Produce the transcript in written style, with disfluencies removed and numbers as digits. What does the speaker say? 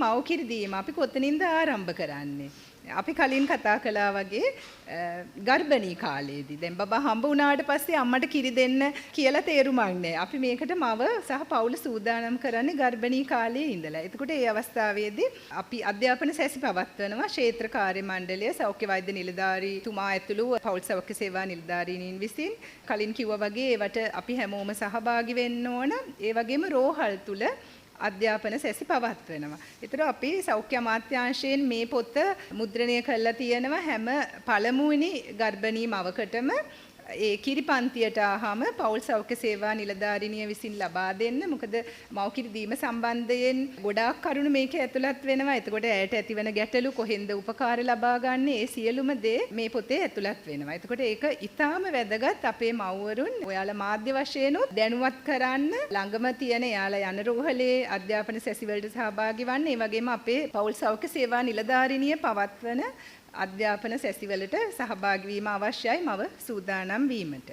මව් කිරි දීම අපි කොතනින්ද ආරම්භ කරන්නේ? අපි කලින් කතා කළා වගේ ගර්භණී කාලයේදී දැන් බබා හම්බ වුණාට පස්සේ අම්මට කිරි දෙන්න කියලා තේරුමක් නැහැ. අපි මේකට මව සහ පවුල සූදානම් කරන්නේ ගර්භණී කාලයේ ඉඳලා. එතකොට ඒ අවස්ථාවේදී අපි අධ්‍යාපන සැසි පවත්වනවා ක්ෂේත්‍ර කාර්ය මණ්ඩලය සෞඛ්‍ය වෛද්‍ය නිලධාරීතුමා ඇතුළු පවුල් සෞඛ්‍ය සේවා නිලධාරීන් විසින් කලින් කිව්වා වගේ ඒවට අපි හැමෝම සහභාගී වෙන්න ඕන. ඒ වගේම රෝහල් තුල අධ්‍යාපන සැසි පවත්වනවා. ඒතර අපි සෞඛ්‍ය අමාත්‍යාංශයෙන් මේ පොත මුද්‍රණය කරලා තියෙනවා හැම පළමුවෙනි ගර්භණී මවකටම ඒ කිරිපන්තියට ආවම පෞල් සෞඛ්‍ය සේවා නිලධාරිනිය විසින් ලබා දෙන්න. මොකද මව් කිරි දීම සම්බන්ධයෙන් ගොඩාක් කරුණු මේකේ ඇතුළත් වෙනවා. එතකොට ඇයට ඇතිවන ගැටලු කොහෙන්ද උපකාර ලබා ගන්න ඒ සියලුම දේ මේ පොතේ ඇතුළත් වෙනවා. එතකොට ඒක ඊටාම වැදගත් අපේ මව්වරුන් ඔයාලා මාධ්‍ය වශයෙන් දැනුවත් කරන්න ළඟම තියෙන එයාලා යන රෝහලේ අධ්‍යාපන සැසි වලට සහභාගී වන්න. ඒ වගේම අපේ පෞල් සෞඛ්‍ය සේවා නිලධාරිනිය පවත්වන අධ්‍යාපන සැසිවලට සහභාගී වීම අවශ්‍යයි මව සූදානම් වීමට.